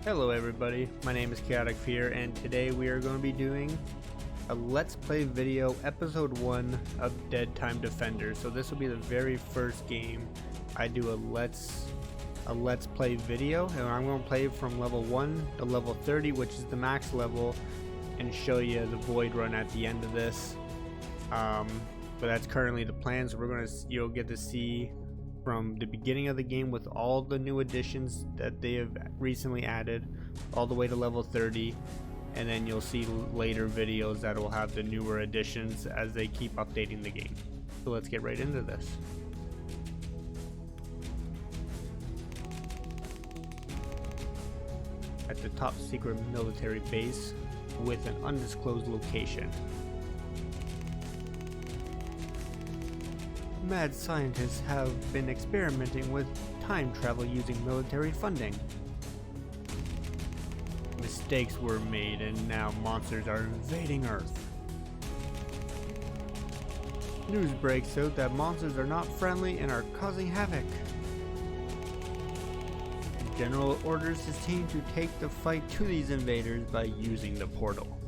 Hello everybody, my name is Chaotic Fear and today we are going to be doing a Let's Play video, episode 1 of Deadtime Defenders. So this will be the very first game I do a Let's Play video, and I'm going to play from level 1 to level 30, which is the max level, and show you the void run at the end of this. But that's currently the plan, so you'll get to see from the beginning of the game with all the new additions that they have recently added all the way to level 30, and then you'll see later videos that will have the newer additions as they keep updating the game. So let's get right into this. At the top secret military base with an undisclosed location. Mad scientists have been experimenting with time travel using military funding. Mistakes were made and now monsters are invading Earth. News breaks out that monsters are not friendly and are causing havoc. General orders his team to take the fight to these invaders by using the portal.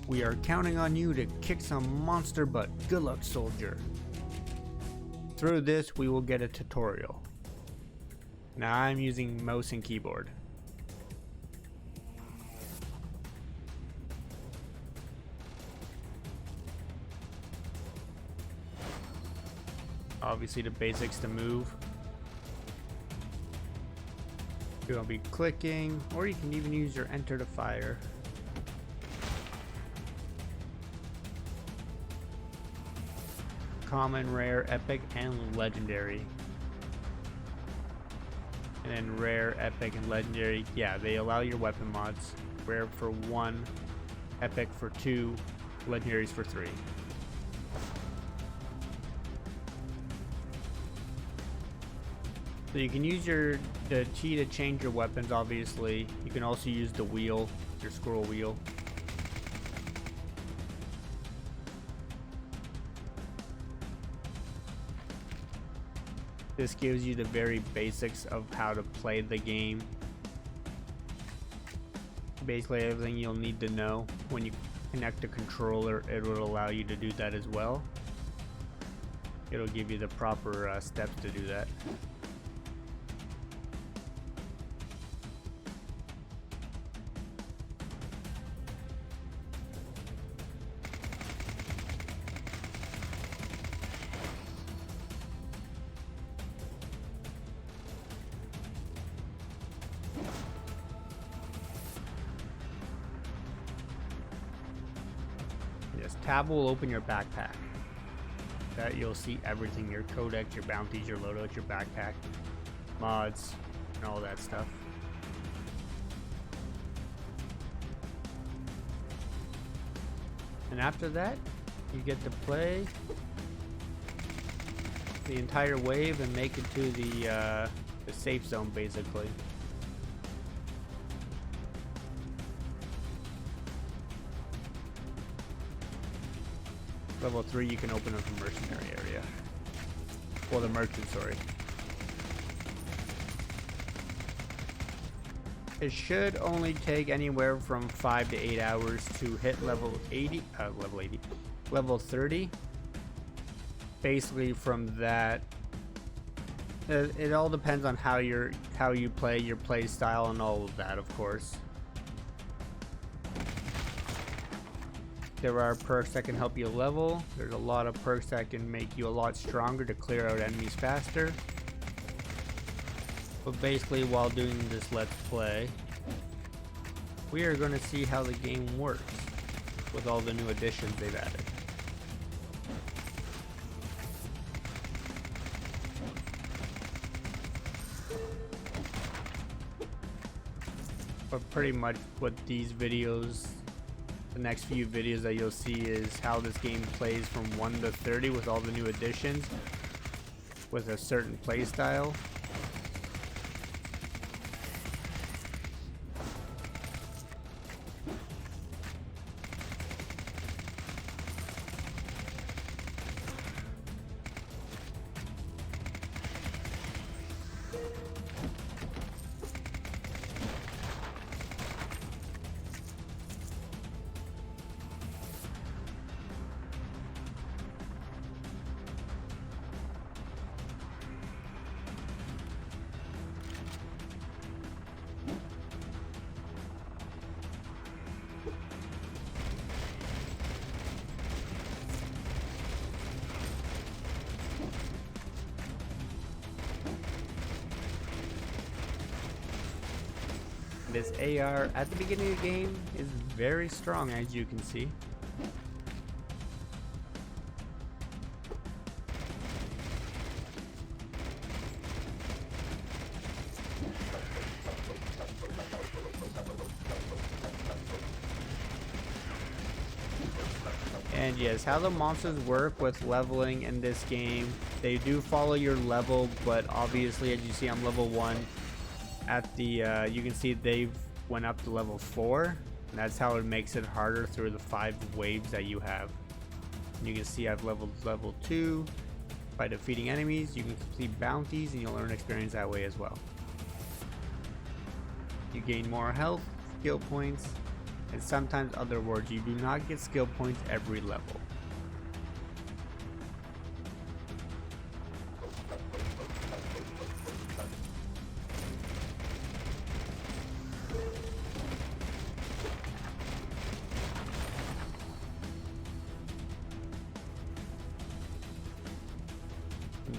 We are counting on you to kick some monster butt. Good luck, soldier. Through this, we will get a tutorial. Now I'm using mouse and keyboard. Obviously the basics to move. You're gonna be clicking, or you can even use your enter to fire. Common, rare, epic, and legendary. And then rare, epic, and legendary, yeah, they allow your weapon mods. Rare for 1, epic for 2, legendaries for 3. So you can use the T to change your weapons, obviously. You can also use the wheel, your scroll wheel. This gives you the very basics of how to play the game. Basically everything you'll need to know. When you connect a controller, it will allow you to do that as well. It'll give you the proper steps to do that. Yes, tab will open your backpack. That you'll see everything, your codex, your bounties, your loadouts, your backpack, mods, and all that stuff. And after that, you get to play the entire wave and make it to the safe zone, basically. Level 3, you can open up the mercenary area. Well, the merchant, sorry. It should only take anywhere from 5 to 8 hours to hit level 30. Basically from that, it all depends on how you play, your play style, and all of that, of course. There are perks that can help you level. There's a lot of perks that can make you a lot stronger to clear out enemies faster. But basically, while doing this Let's Play, we are going to see how the game works with all the new additions they've added. But pretty much what these videos, the next few videos that you'll see, is how this game plays from 1 to 30 with all the new additions with a certain play style. This AR at the beginning of the game is very strong, as you can see. And yes, how the monsters work with leveling in this game, they do follow your level, but obviously, as you see, I'm level 1. At the you can see they've went up to level 4, and that's how it makes it harder through the 5 waves that you have. And you can see I've leveled level 2 by defeating enemies. You can complete bounties and you'll earn experience that way as well. You gain more health, skill points, and sometimes other words. You do not get skill points every level.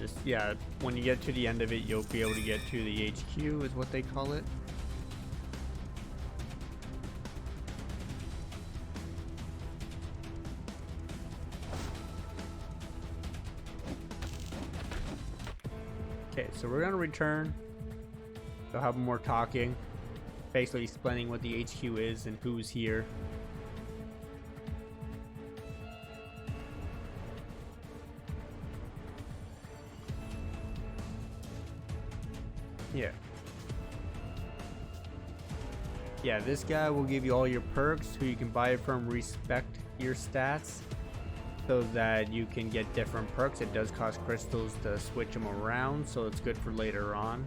Just, yeah, when you get to the end of it, you'll be able to get to the HQ, is what they call it. Okay, so we're gonna return. They'll have more talking, basically explaining what the HQ is and who's here. Yeah, this guy will give you all your perks, who you can buy from, respect your stats, so that you can get different perks. It does cost crystals to switch them around, so it's good for later on.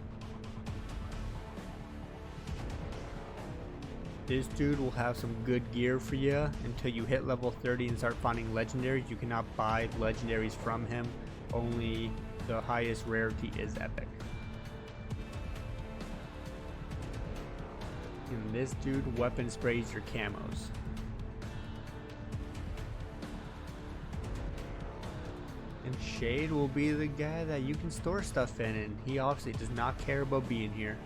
This dude will have some good gear for you until you hit level 30 and start finding legendaries. You cannot buy legendaries from him, only the highest rarity is epic. And this dude weapon sprays your camos. And Shade will be the guy that you can store stuff in, and he obviously does not care about being here.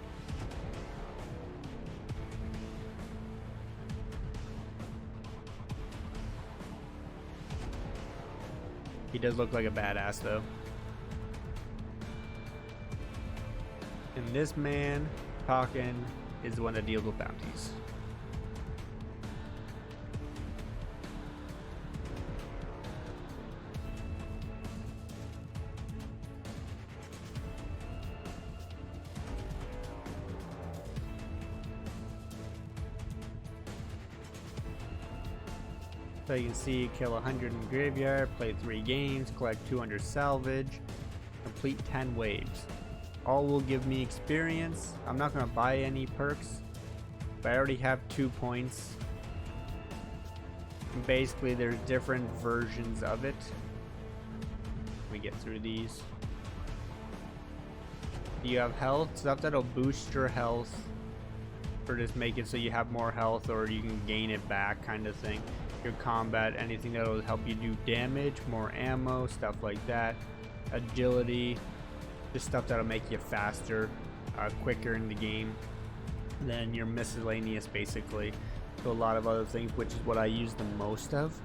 He does look like a badass though. And this man talking is the one that deals with bounties. So you can see, kill 100 in graveyard, play 3 games, collect 200 salvage, complete 10 waves. All will give me experience. I'm not going to buy any perks, but I already have 2 points. And basically, there's different versions of it. Let me get through these. You have health, stuff that'll boost your health, or just make it so you have more health, or you can gain it back, kind of thing. Your combat, anything that'll help you do damage, more ammo, stuff like that. Agility, just stuff that'll make you faster, quicker in the game. Then your miscellaneous, basically. So a lot of other things, which is what I use the most of.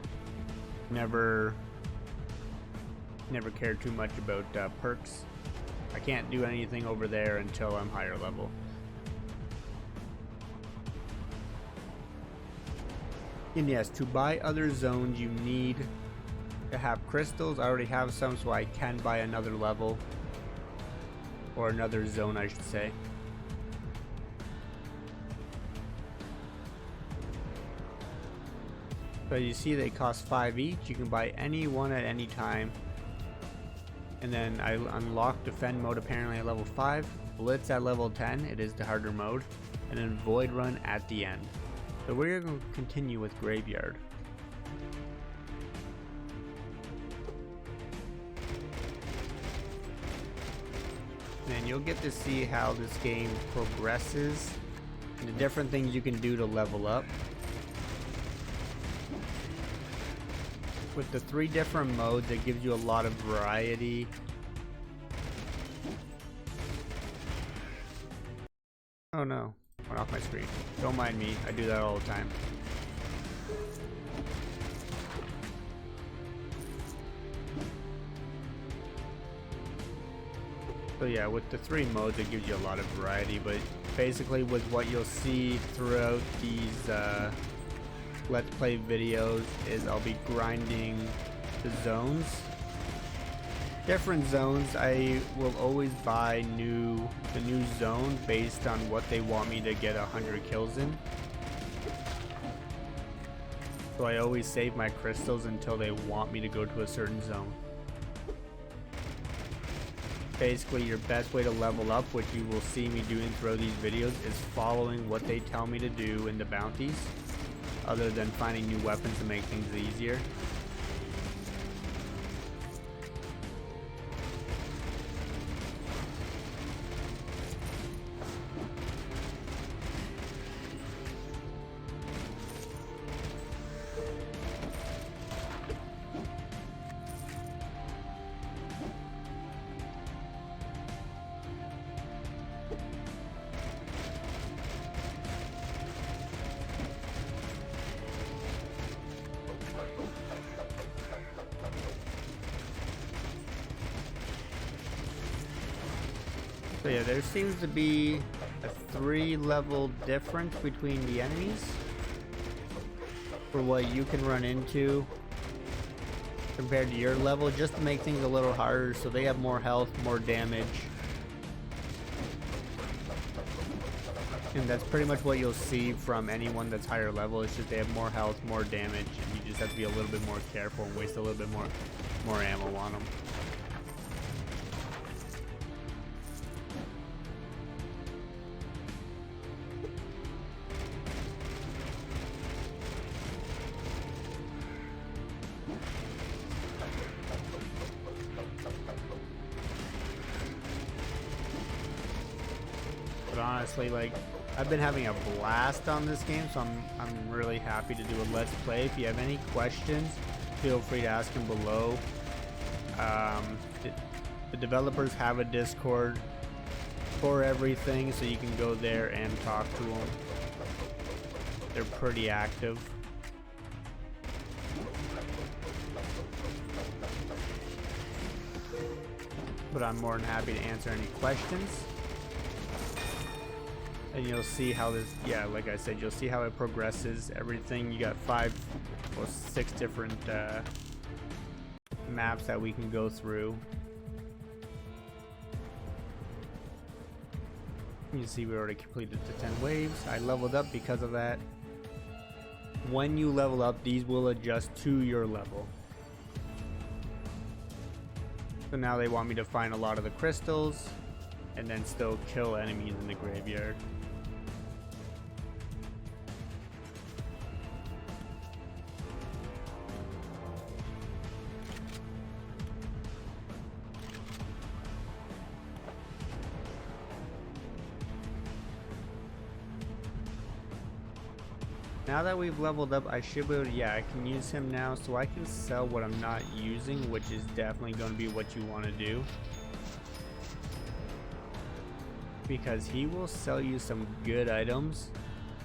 Never cared too much about perks. I can't do anything over there until I'm higher level. And yes, to buy other zones, you need to have crystals. I already have some, so I can buy another level. Or another zone, I should say. So you see they cost 5 each. You can buy any one at any time. And then I unlock defend mode apparently at level 5. Blitz at level 10. It is the harder mode. And then void run at the end. So we're going to continue with graveyard. And you'll get to see how this game progresses and the different things you can do to level up. With the 3 different modes, it gives you a lot of variety. Oh no. Went off my screen. Don't mind me. I do that all the time. So yeah, with the 3 modes, it gives you a lot of variety, but basically with what you'll see throughout these Let's Play videos is I'll be grinding the zones. Different zones, I will always buy the new zone based on what they want me to get 100 kills in. So I always save my crystals until they want me to go to a certain zone. Basically, your best way to level up, which you will see me doing throughout these videos, is following what they tell me to do in the bounties, other than finding new weapons to make things easier. So yeah, there seems to be a 3-level difference between the enemies for what you can run into compared to your level, just to make things a little harder. So they have more health, more damage, and that's pretty much what you'll see from anyone that's higher level. It's just they have more health, more damage, and you just have to be a little bit more careful and waste a little bit more ammo on them. But honestly, like, I've been having a blast on this game, so I'm really happy to do a Let's Play. If you have any questions, feel free to ask them below. The developers have a Discord for everything, so you can go there and talk to them. They're pretty active. But I'm more than happy to answer any questions. And you'll see how this, yeah, like I said, you'll see how it progresses. Everything, you got 5 or 6 different maps that we can go through. You see we already completed the 10 waves. I leveled up because of that. When you level up, these will adjust to your level. So now they want me to find a lot of the crystals and then still kill enemies in the graveyard. Now that we've leveled up, I should be able to, yeah, I can use him now, so I can sell what I'm not using, which is definitely going to be what you want to do. Because he will sell you some good items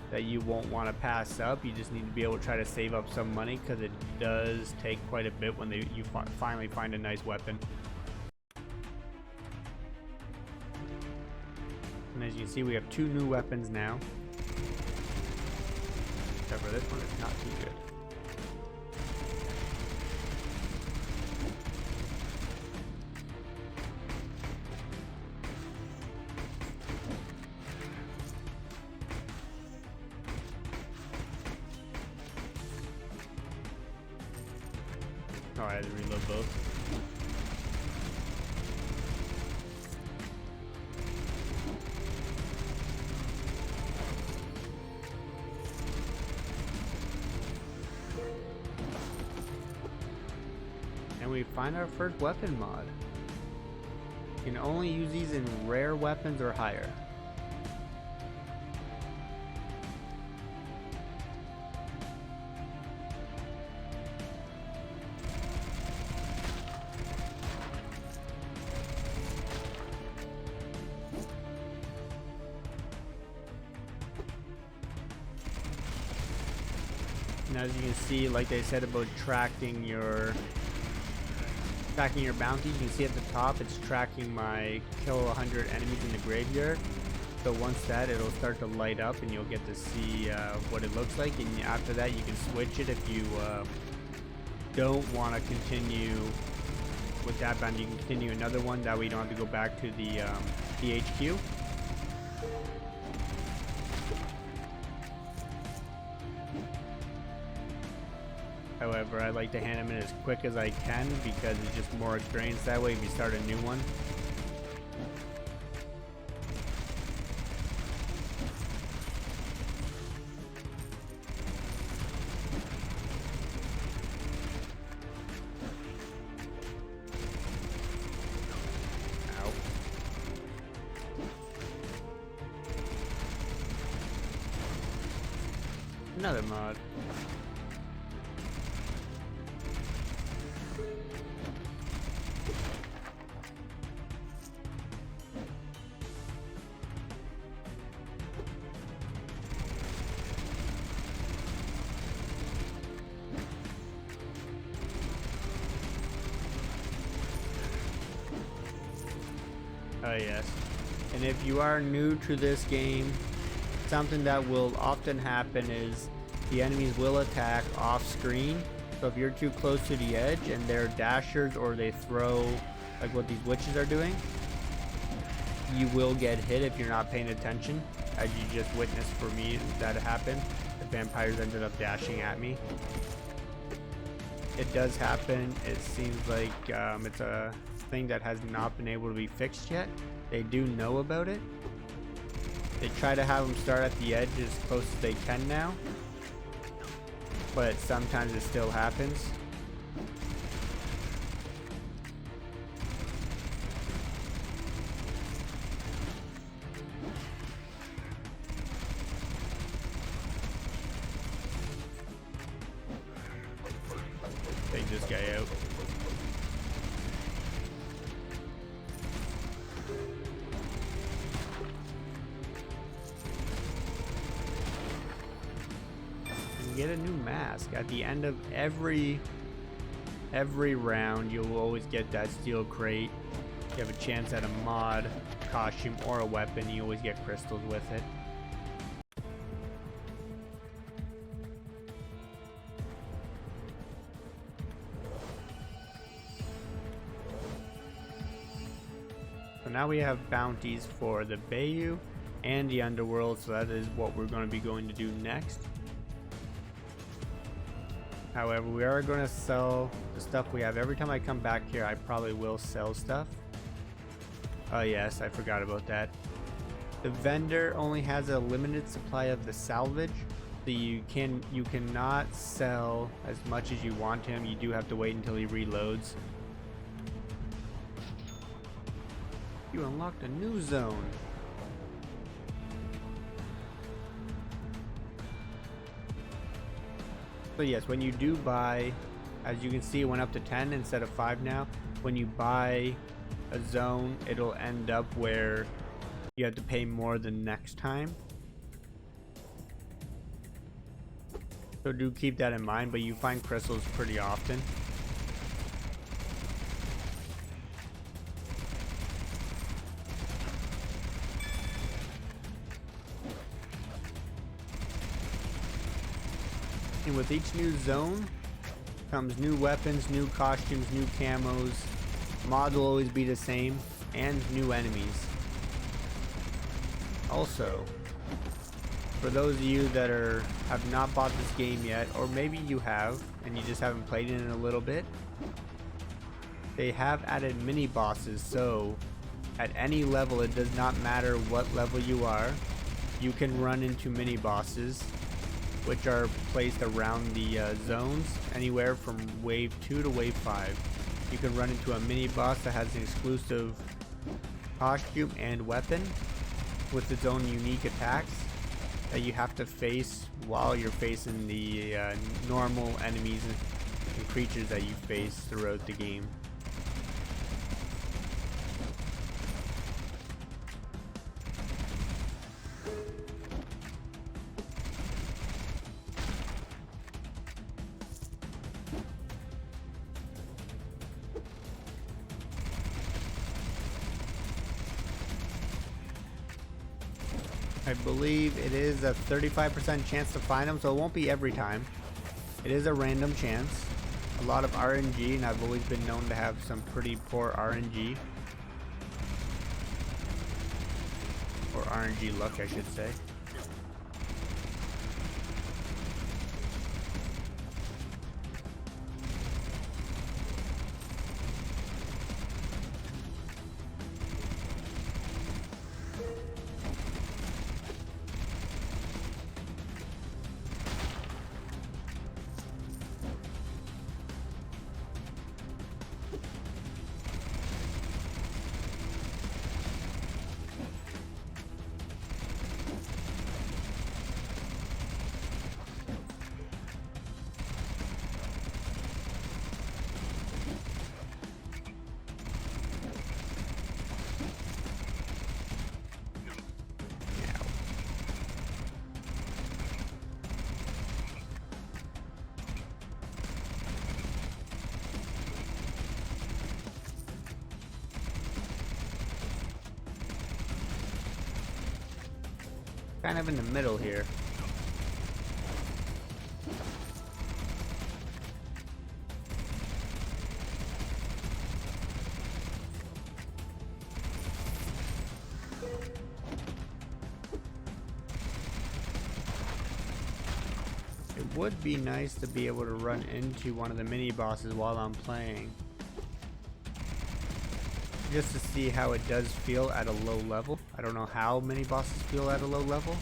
that you won't want to pass up. You just need to be able to try to save up some money, because it does take quite a bit when you finally find a nice weapon. And as you can see, we have 2 new weapons now. Except for this one, it's not too good. Oh, I had to reload both. We find our first weapon mod. You can only use these in rare weapons or higher. And as you can see, like they said about tracking your bounties, you can see at the top it's tracking my kill 100 enemies in the graveyard. So once it'll start to light up and you'll get to see what it looks like, and after that you can switch it if you don't want to continue with that bounty. You can continue another one, that way you don't have to go back to the HQ. However, I like to hand them in as quick as I can because it's just more experience that way if you start a new one. Ow. Another mod. Oh yes, and if you are new to this game, something that will often happen is the enemies will attack off screen. So if you're too close to the edge and they're dashers or they throw like what these witches are doing, you will get hit if you're not paying attention, as you just witnessed for me that happened. The vampires ended up dashing at me. It does happen. It seems like it's a thing that has not been able to be fixed yet. They do know about it. They try to have them start at the edge as close as they can now, but sometimes it still happens. Take this guy out. Get a new mask at the end of every round. You'll always get that steel crate. You have a chance at a mod costume or a weapon. You always get crystals with it. So now we have bounties for the Bayou and the Underworld, so that is what we're going to be going to do next. However, we are going to sell the stuff we have. Every time I come back here, I probably will sell stuff. Oh yes, I forgot about that. The vendor only has a limited supply of the salvage, so you cannot sell as much as you want him. You do have to wait until he reloads. You unlocked a new zone. So yes, when you do buy, as you can see, it went up to 10 instead of 5 now. When you buy a zone, it'll end up where you have to pay more the next time. So do keep that in mind, but you find crystals pretty often. And with each new zone comes new weapons, new costumes, new camos. Mods will always be the same, and new enemies. Also, for those of you that have not bought this game yet, or maybe you have and you just haven't played it in a little bit, they have added mini bosses. So at any level, it does not matter what level you are, you can run into mini bosses, which are placed around the zones, anywhere from wave 2 to wave 5. You can run into a mini boss that has an exclusive costume and weapon with its own unique attacks that you have to face while you're facing the normal enemies and creatures that you face throughout the game. I believe it is a 35% chance to find them, so it won't be every time. It is a random chance. A lot of RNG, and I've always been known to have some pretty poor RNG. Or RNG luck, I should say. Kind of in the middle here. It would be nice to be able to run into one of the mini bosses while I'm playing, just to see how it does feel at a low level. I don't know how many bosses feel at a low level.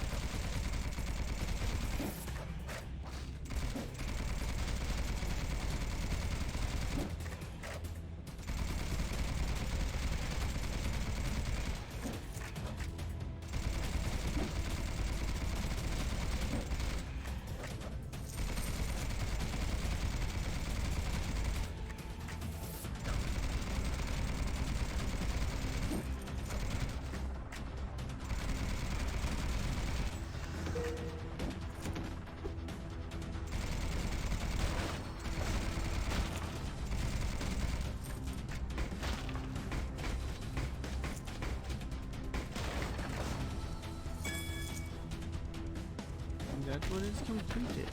That one is completed.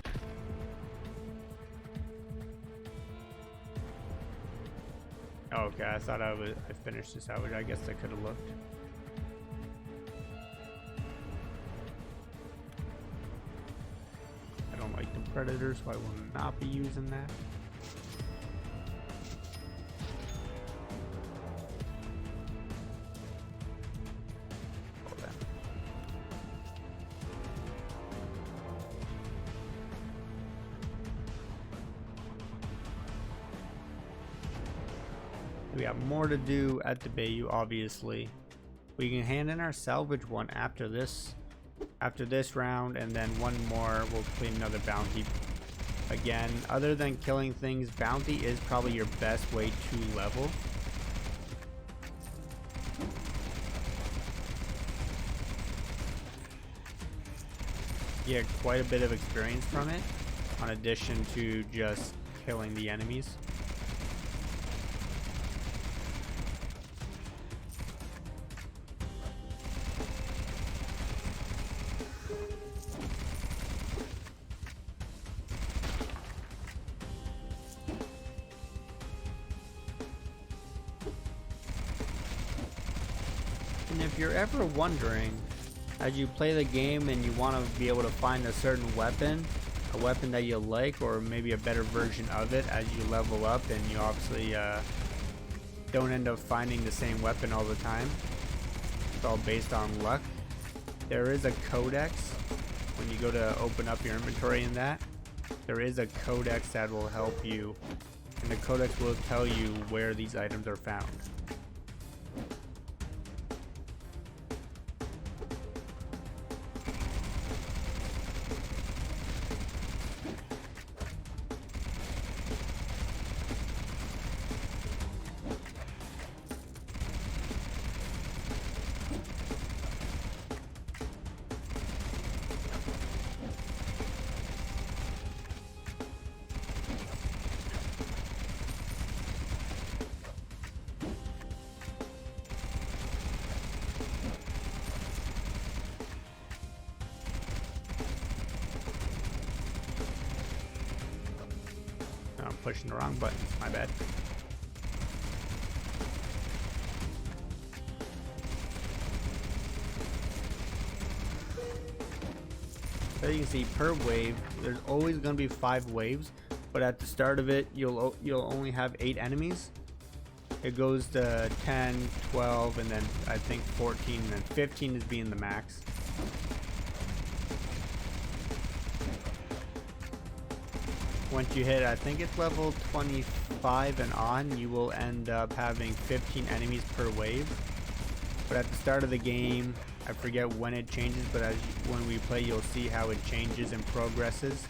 Oh, okay, I thought I finished the salvage. I guess I could have looked. I don't like the predator, so I will not be using that. We got more to do at the Bayou, obviously. We can hand in our salvage one after this round, and then one more. We'll complete another bounty. Again, other than killing things, bounty is probably your best way to level. You get quite a bit of experience from it, in addition to just killing the enemies. And if you're ever wondering, as you play the game and you want to be able to find a certain weapon, a weapon that you like, or maybe a better version of it as you level up, and you obviously don't end up finding the same weapon all the time, it's all based on luck. There is a codex. When you go to open up your inventory in that, there is a codex that will help you, and the codex will tell you where these items are found. pushing the wrong buttons. My bad. So you can see per wave, there's always going to be 5 waves, but at the start of it, you'll only have 8 enemies. It goes to 10, 12, and then I think 14, and then 15 is being the max. Once you hit, I think it's level 25 and on, you will end up having 15 enemies per wave. But at the start of the game, I forget when it changes, but when we play, you'll see how it changes and progresses.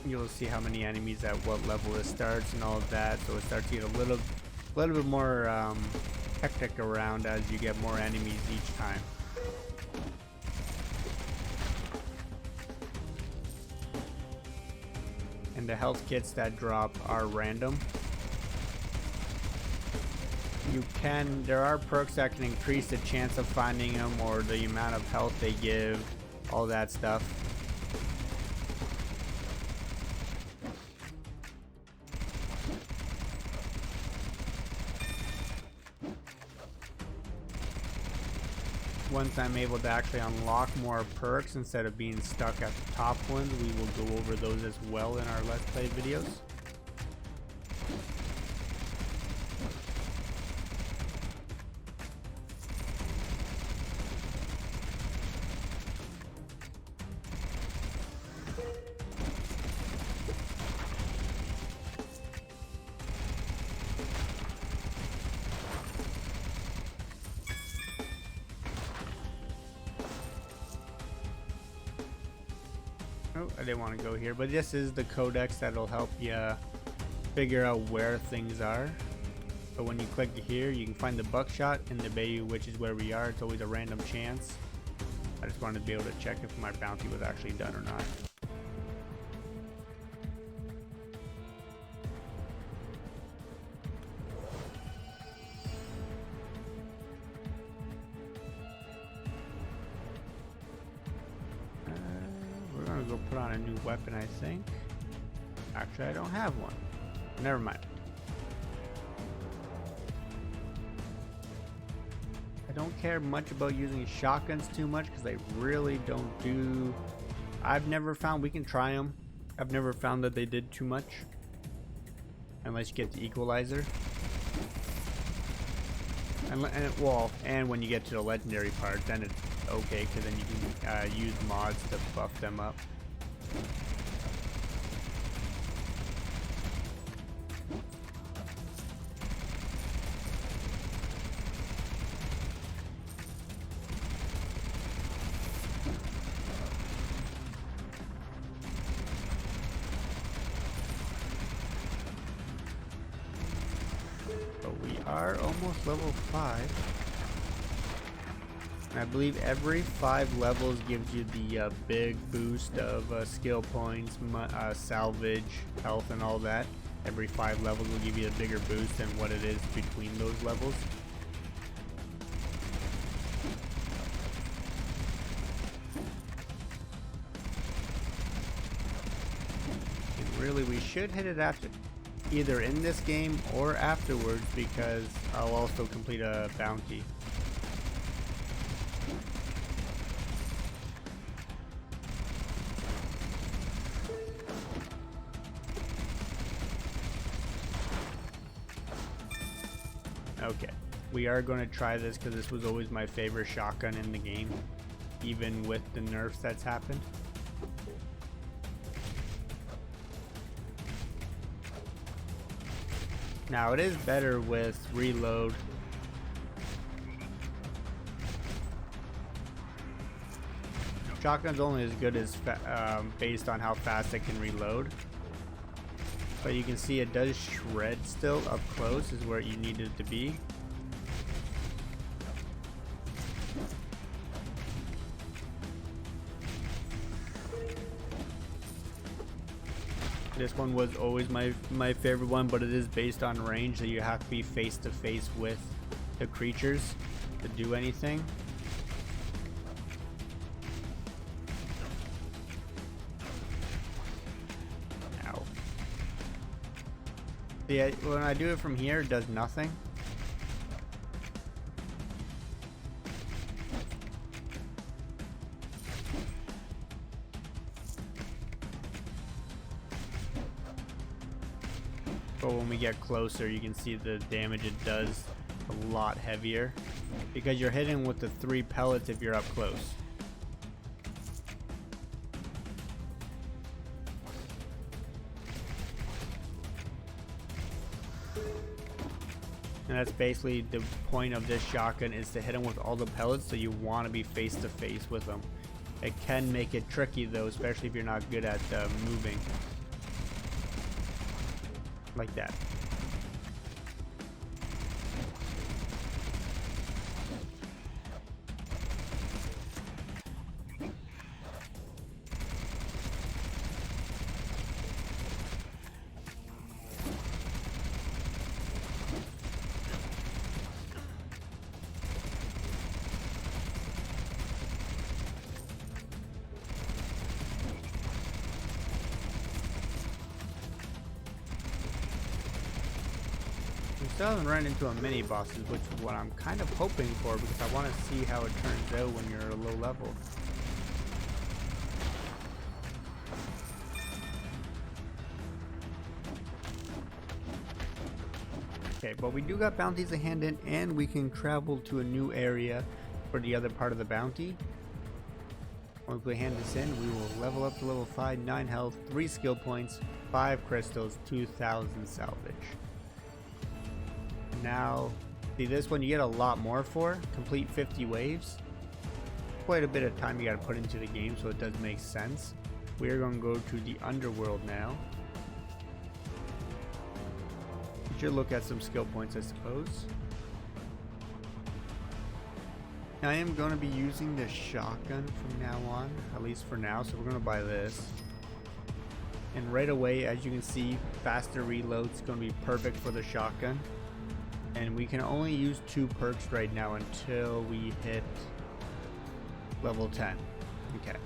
You'll see how many enemies at what level it starts and all of that. So it starts to get a little bit more hectic around as you get more enemies each time. And the health kits that drop are random. There are perks that can increase the chance of finding them or the amount of health they give, all that stuff. Once I'm able to actually unlock more perks instead of being stuck at the top ones, we will go over those as well in our Let's Play videos. Oh, I didn't want to go here, but this is the codex that'll help you figure out where things are. So when you click here, you can find the buckshot in the bayou, which is where we are. It's always a random chance. I just wanted to be able to check if my bounty was actually done or not. Go put on a new weapon, I think. Actually, I don't have one. Never mind. I don't care much about using shotguns too much because they really don't do... I've never found... We can try them. I've never found that they did too much. Unless you get the equalizer. And when you get to the legendary part, then it's okay, because then you can use mods to buff them up. But we are almost level 5. I believe every 5 levels gives you the big boost of skill points, salvage, health, and all that. Every 5 levels will give you a bigger boost than what it is between those levels. And really, we should hit it after, either in this game or afterwards, because I'll also complete a bounty. Okay, we are going to try this because this was always my favorite shotgun in the game, even with the nerfs that's happened. Now it is better with reload. Shotgun's only as good as based on how fast it can reload. But you can see it does shred still. Up close is where you need it to be. This one was always my favorite one, but it is based on range, so you have to be face to face with the creatures to do anything. Yeah, when I do it from here, it does nothing. But when we get closer, you can see the damage it does a lot heavier because you're hitting with the 3 pellets if you're up close. And that's basically the point of this shotgun, is to hit them with all the pellets, so you want to be face to face with them. It can make it tricky though, especially if you're not good at moving. Like that. We still haven't run into a mini bosses, which is what I'm kind of hoping for, because I want to see how it turns out when you're a low level. Okay, but we do got bounties to hand in, and we can travel to a new area for the other part of the bounty. Once we hand this in, we will level up to level 5, 9 health, 3 skill points, 5 crystals, 2,000 salvage. Now, see, this one you get a lot more for. Complete 50 waves. Quite a bit of time you gotta put into the game, so it does make sense. We are going to go to the underworld now. We should look at some skill points, I suppose. Now, I am going to be using the shotgun from now on, at least for now, so we're going to buy this. And right away, as you can see, faster reload is going to be perfect for the shotgun. And we can only use 2 perks right now until we hit level 10. Okay.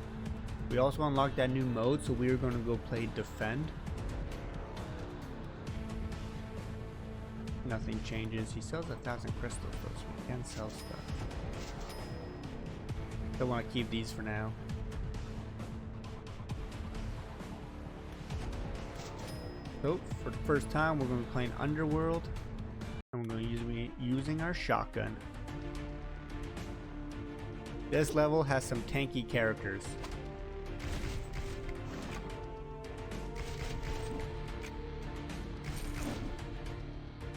We also unlocked that new mode, so we are going to go play Defend. Nothing changes. He sells 1,000 crystals though, so we can sell stuff. Still want to keep these for now. So, for the first time, we're going to be playing Underworld. And we're going to be using our shotgun. This level has some tanky characters.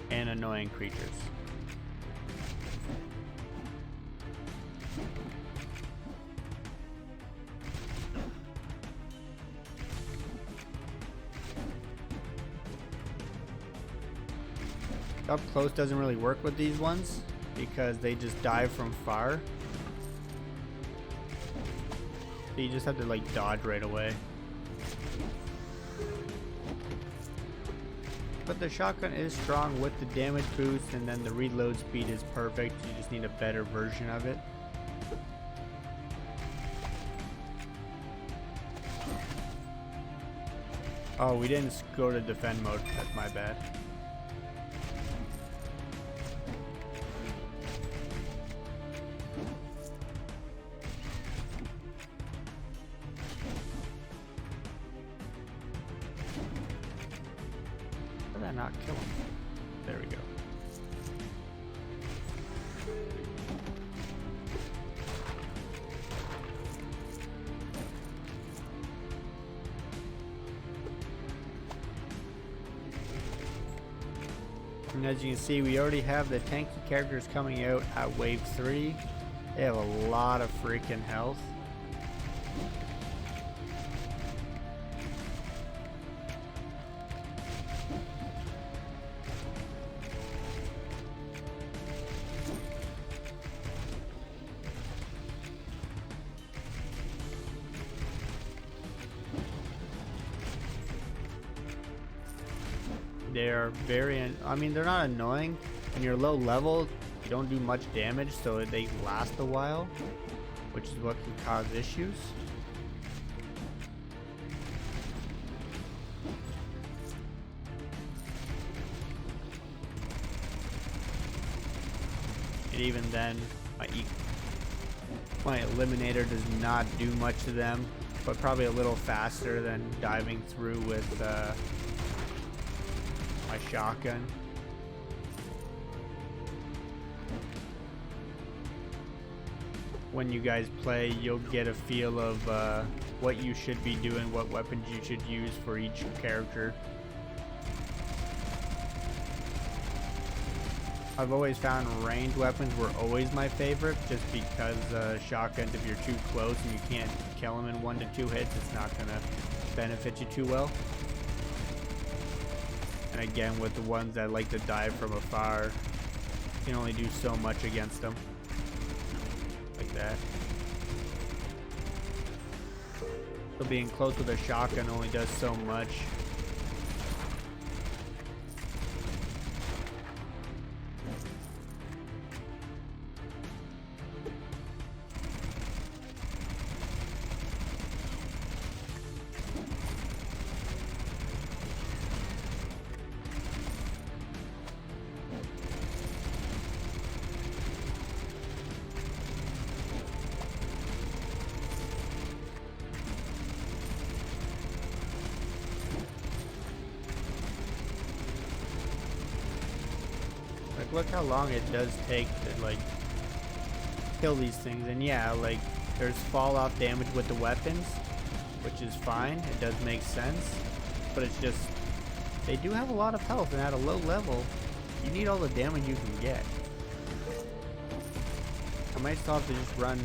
And annoying creatures. Up close doesn't really work with these ones because they just die from far. So you just have to like dodge right away. But the shotgun is strong with the damage boost, and then the reload speed is perfect. You just need a better version of it. Oh, we didn't go to defend mode. That's my bad. How did I not kill him? There we go. And as you can see, we already have the tanky characters coming out at wave 3. They have a lot of freaking health. They are very, I mean, they're not annoying. When you're low level, you don't do much damage, so they last a while, which is what can cause issues. And even then, my eliminator does not do much to them, but probably a little faster than diving through with my shotgun. When you guys play, you'll get a feel of what you should be doing, what weapons you should use for each character. I've always found ranged weapons were always my favorite, just because shotguns, if you're too close and you can't kill them in 1 to 2 hits, it's not gonna benefit you too well. And again, with the ones that like to dive from afar, you can only do so much against them. Like that. So being close with a shotgun only does so much. Like, look how long it does take to, like, kill these things. And yeah, like, there's fall off damage with the weapons, which is fine. It does make sense. But it's just, they do have a lot of health, and at a low level, you need all the damage you can get. I might still have to just run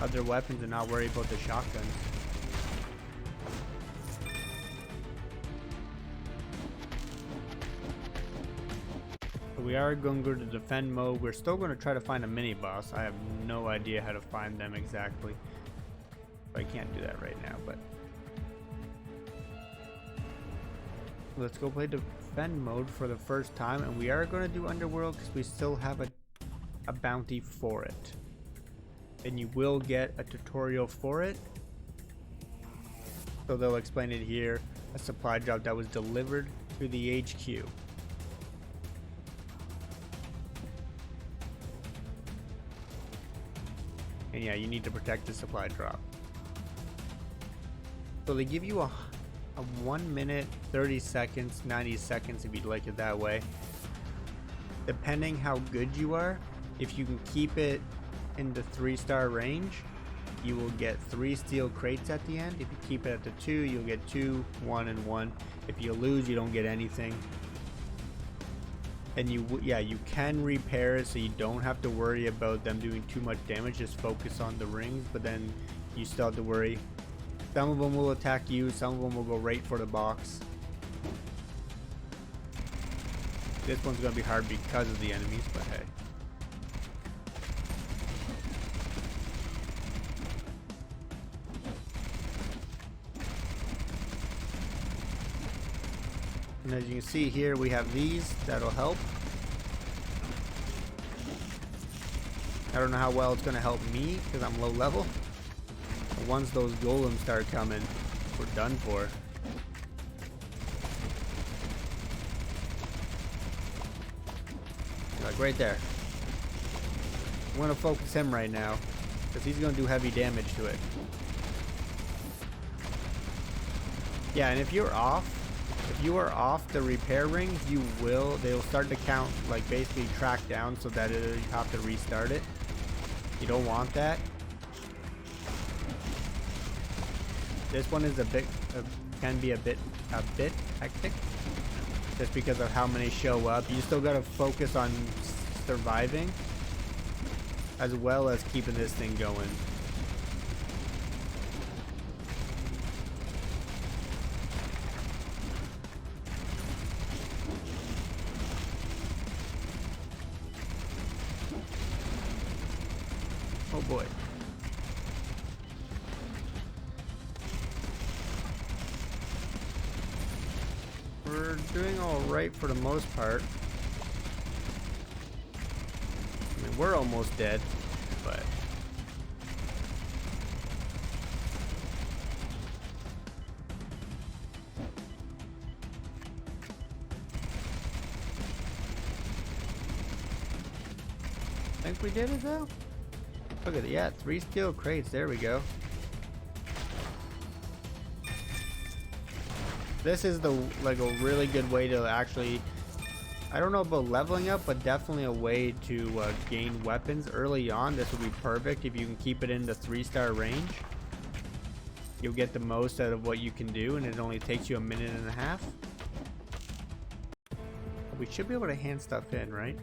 other weapons and not worry about the shotguns. We are going to go to defend mode. We're still going to try to find a mini boss. I have no idea how to find them exactly. I can't do that right now, but let's go play defend mode for the first time. And we are going to do underworld because we still have a bounty for it. And you will get a tutorial for it. So they'll explain it here. A supply drop that was delivered to the HQ. And yeah, you need to protect the supply drop. So they give you a 1 minute, 30 seconds, 90 seconds if you'd like it that way. Depending how good you are, if you can keep it in the 3-star range, you will get 3 steel crates at the end. If you keep it at the 2, you'll get 2, 1, and 1. If you lose, you don't get anything. And you can repair it, so you don't have to worry about them doing too much damage. Just focus on the rings, but then you still have to worry. Some of them will attack you, some of them will go right for the box. This one's gonna be hard because of the enemies, but hey. And as you can see here, we have these that'll help. I don't know how well it's going to help me because I'm low level. But once those golems start coming, we're done for. Like right there. I'm going to focus him right now because he's going to do heavy damage to it. Yeah, and if you are off the repair rings, they'll start to count, like basically track down so that you have to restart it. You don't want that. This one is can be a bit hectic just because of how many show up. You still gotta focus on surviving as well as keeping this thing going. Oh boy. We're doing all right for the most part. I mean, we're almost dead, but think we did it though. Look at it, yeah, 3 steel crates, there we go. This is like a really good way to actually, I don't know about leveling up, but definitely a way to gain weapons early on. This would be perfect if you can keep it in the 3-star range. You'll get the most out of what you can do, and it only takes you a minute and a half. We should be able to hand stuff in, right?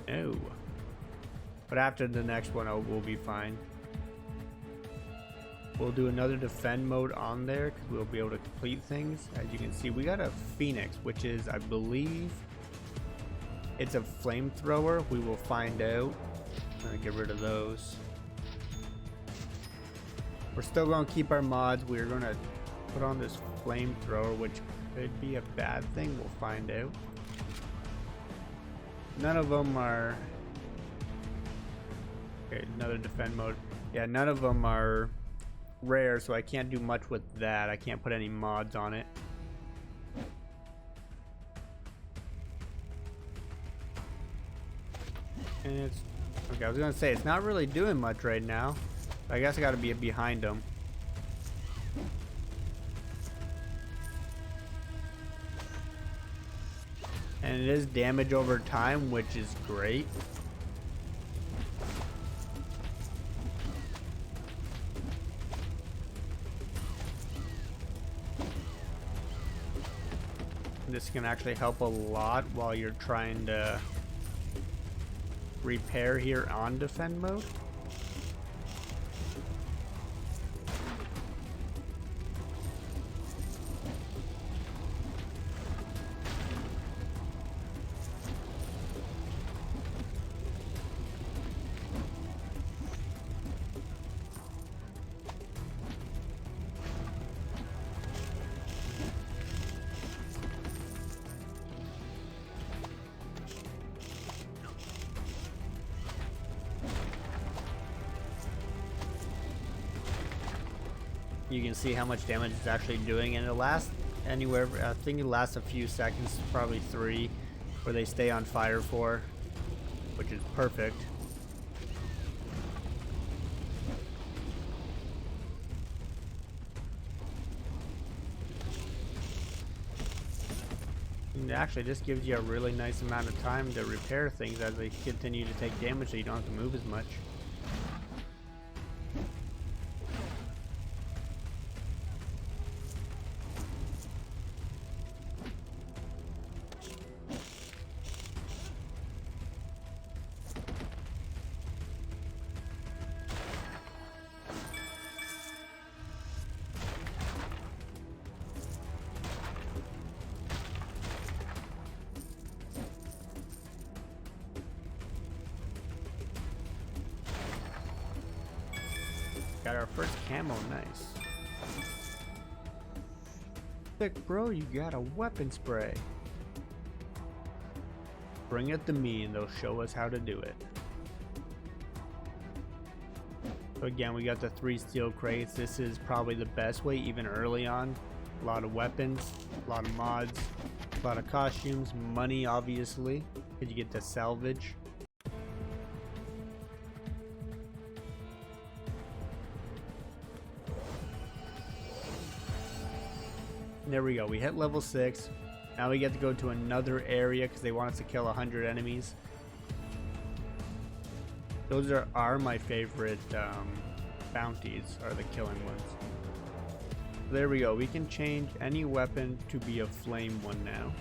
No. But after the next one, we'll be fine. We'll do another defend mode on there because we'll be able to complete things. As you can see, we got a Phoenix, which is, I believe, it's a flamethrower. We will find out. I'm gonna get rid of those. We're still gonna keep our mods. We're gonna put on this flamethrower, which could be a bad thing. We'll find out. None of them are. Okay, another defend mode. Yeah, none of them are rare, so I can't do much with that. I can't put any mods on it. And it's okay. I was gonna say it's not really doing much right now. I guess I gotta be behind them. And it is damage over time, which is great. This can actually help a lot while you're trying to repair here on defend mode. You can see how much damage it's actually doing, and it lasts anywhere, I think it lasts a few seconds, probably 3, where they stay on fire for, which is perfect. And actually, this gives you a really nice amount of time to repair things as they continue to take damage, so you don't have to move as much. Got our first camo, nice. Sick, bro, you got a weapon spray. Bring it to me and they'll show us how to do it. So again, we got the 3 steel crates. This is probably the best way, even early on. A lot of weapons, a lot of mods, a lot of costumes, money obviously, because you get to salvage. There we go, we hit level 6. Now we get to go to another area because they want us to kill 100 enemies. Those are my favorite bounties, are the killing ones. There we go, we can change any weapon to be a flame one now.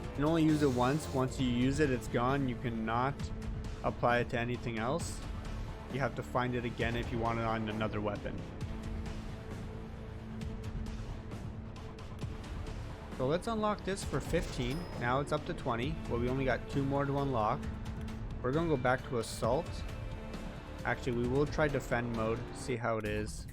You can only use it once. Once you use it, it's gone. You cannot apply it to anything else. You have to find it again if you want it on another weapon. So let's unlock this for 15. Now it's up to 20. Well, we only got 2 more to unlock. We're gonna go back to assault. Actually, we will try defend mode, see how it is.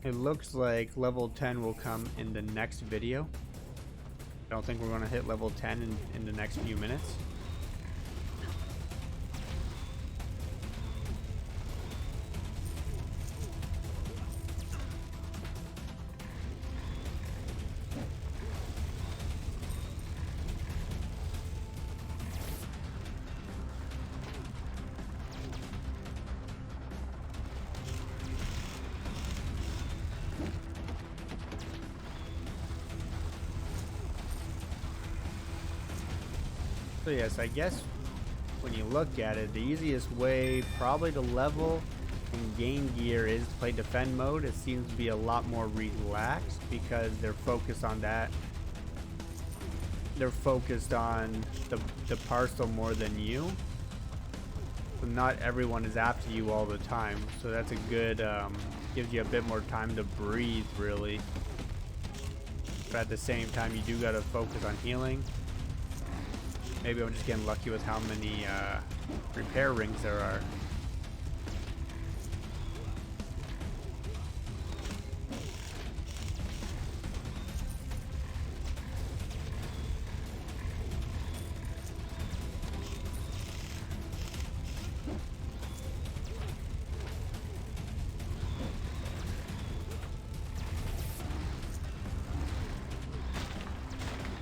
It looks like level 10 will come in the next video. I don't think we're gonna hit level 10 in the next few minutes. yes, I guess when you look at it, the easiest way probably to level and gain gear is to play defend mode. It seems to be a lot more relaxed because they're focused on that. They're focused on the parcel more than you. So not everyone is after you all the time. So that's a good, gives you a bit more time to breathe, really. But at the same time, you do gotta focus on healing. Maybe I'm just getting lucky with how many repair rings there are.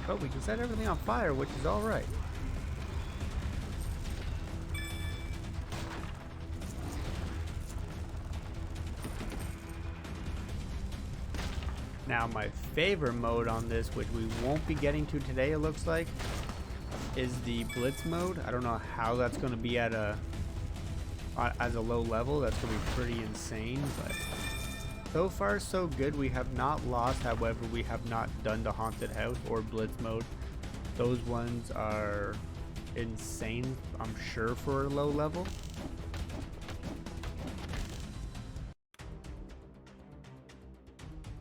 But we can set everything on fire, which is alright. Now my favorite mode on this, which we won't be getting to today, it looks like, is the Blitz mode. I don't know how that's going to be at as a low level. That's going to be pretty insane, but so far so good. We have not lost, however we have not done the haunted house or Blitz mode. Those ones are insane, I'm sure, for a low level.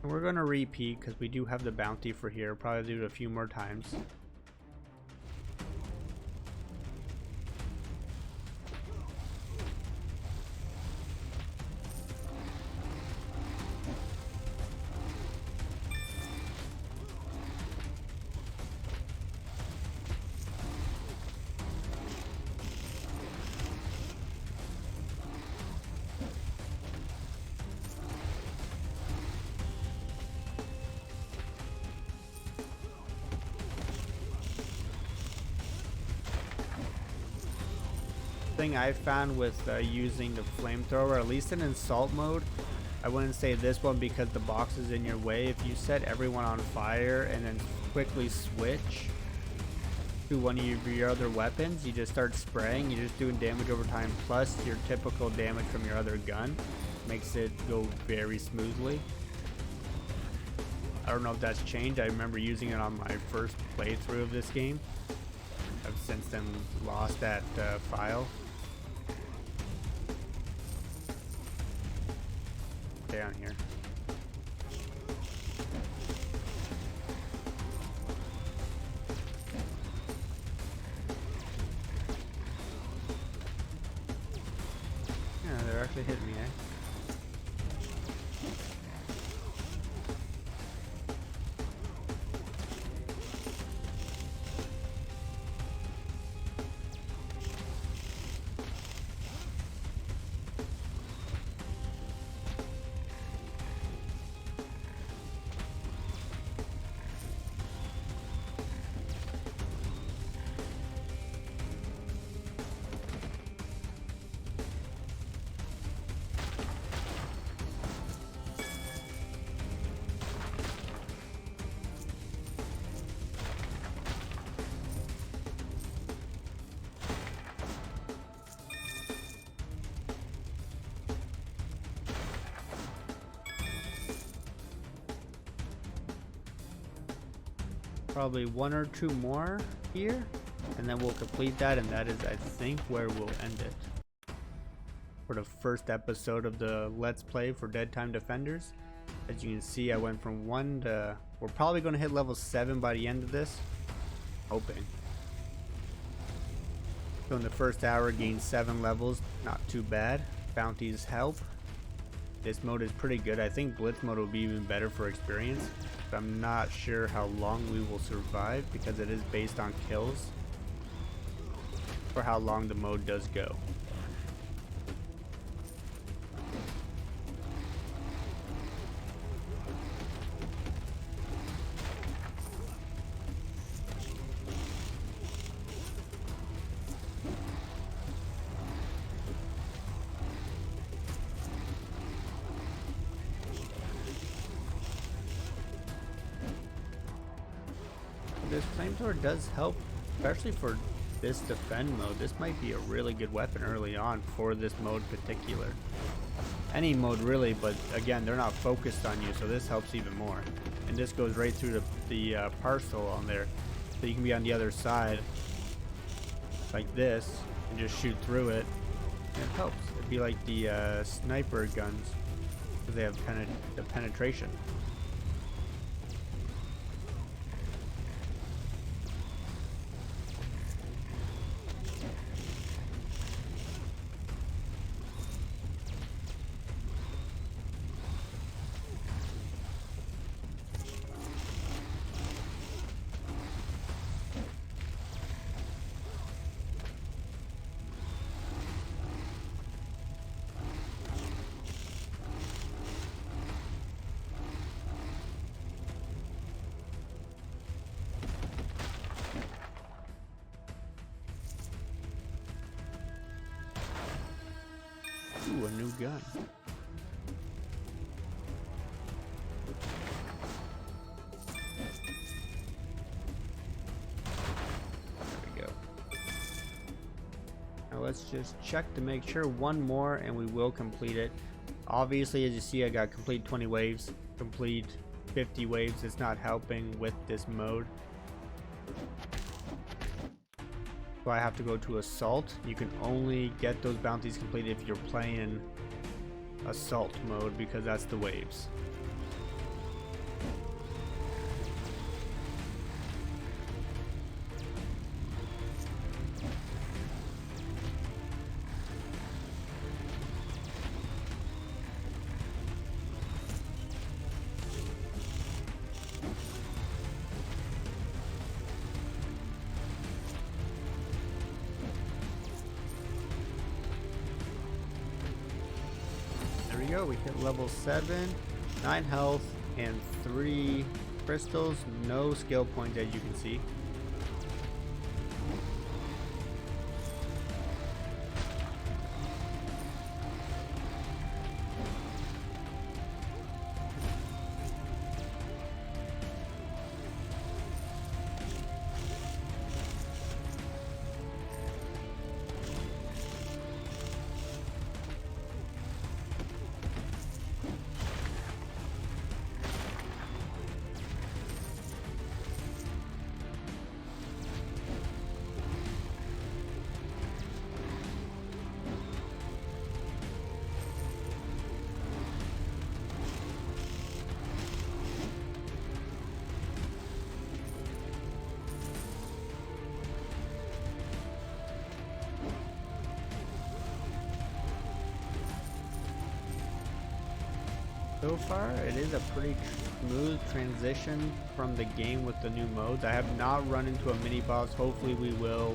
And we're going to repeat because we do have the bounty for here. Probably do it a few more times. Thing I found with using the flamethrower, at least in assault mode, I wouldn't say this one because the box is in your way. If you set everyone on fire and then quickly switch to one of your other weapons, you just start spraying, you're just doing damage over time plus your typical damage from your other gun. Makes it go very smoothly. I don't know if that's changed. I remember using it on my first playthrough of this game. I've since then lost that file. Down here. Yeah, they're actually hitting me, eh? Probably one or two more here, and then we'll complete that, and that is, I think, where we'll end it for the first episode of the Let's Play for Deadtime Defenders. As you can see, I went from 1 to... We're probably going to hit level 7 by the end of this. Hoping. So in the first hour, gained 7 levels. Not too bad. Bounties help. This mode is pretty good. I think Blitz mode will be even better for experience. But I'm not sure how long we will survive because it is based on kills. For how long the mode does go. This flamethrower does help, especially for this defend mode. This might be a really good weapon early on for this mode in particular. Any mode really, but again, they're not focused on you, so this helps even more. And this goes right through the parcel on there, so you can be on the other side like this and just shoot through it. And it helps. It'd be like the sniper guns, because they have the penetration. Ooh, a new gun. There we go. Now let's just check to make sure. One more and we will complete it. Obviously, as you see, I got complete 20 waves, complete 50 waves. It's not helping with this mode. So I have to go to assault. You can only get those bounties completed if you're playing assault mode, because that's the waves. Go. We hit level 7, 9 health, and 3 crystals. No skill points, as you can see. So far, it is a pretty smooth transition from the game with the new modes. I have not run into a mini boss. Hopefully we will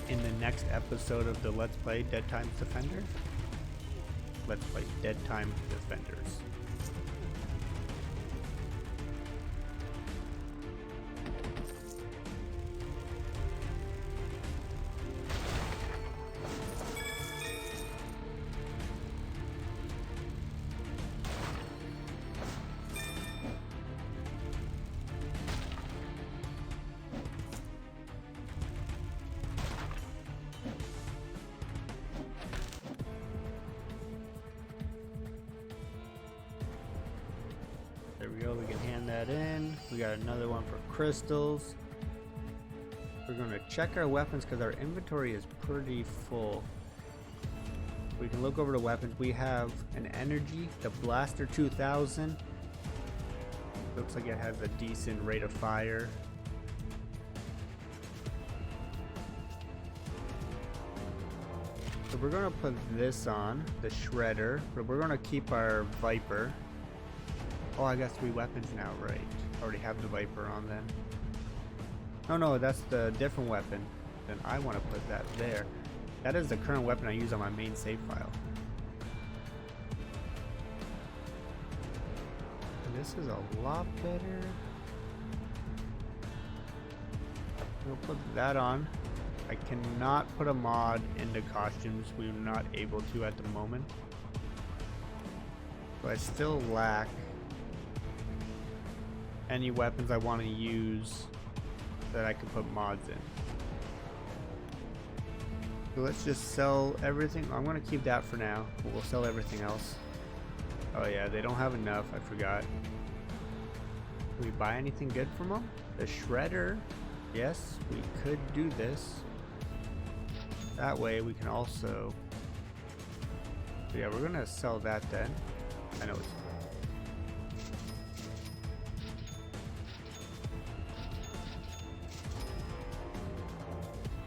in the next episode of the Let's Play Deadtime Defenders. Let's Play Deadtime Defenders. There we go, we can hand that in. We got another one for crystals. We're going to check our weapons because our inventory is pretty full. We can look over the weapons. We have an energy, the Blaster 2000. Looks like it has a decent rate of fire. So we're going to put this on, the Shredder, but we're going to keep our Viper. Oh, I got 3 weapons now, right? I already have the Viper on then. No, that's the different weapon. Then I want to put that there. That is the current weapon I use on my main save file. And this is a lot better. We'll put that on. I cannot put a mod into costumes. We're not able to at the moment. So I still lack any weapons I want to use that I could put mods in. So let's just sell everything. I'm gonna keep that for now. We'll sell everything else. Oh yeah, they don't have enough. I forgot. Can we buy anything good from them? The shredder. Yes, we could do this. That way we can also. So yeah, we're gonna sell that then. I know it's.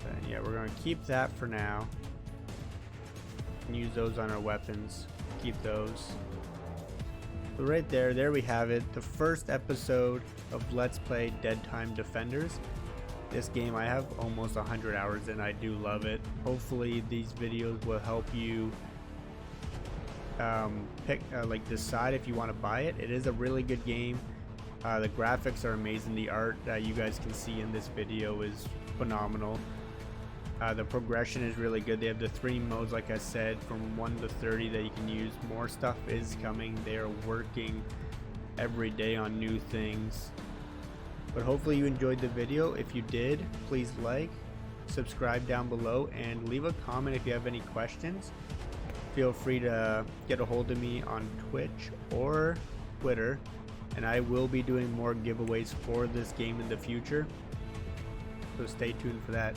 Then yeah, we're gonna keep that for now. And use those on our weapons. Keep those. So right there we have it. The first episode of Let's Play Deadtime Defenders. This game, I have almost 100 hours in. I do love it. Hopefully these videos will help you decide if you want to buy it. It is a really good game. The graphics are amazing. The art that you guys can see in this video is phenomenal. The progression is really good. They have the 3 modes, like I said, from 1 to 30 that you can use. More stuff is coming. They are working every day on new things. But hopefully you enjoyed the video. If you did, please like, subscribe down below, and leave a comment if you have any questions. Feel free to get a hold of me on Twitch or Twitter, and I will be doing more giveaways for this game in the future. So stay tuned for that.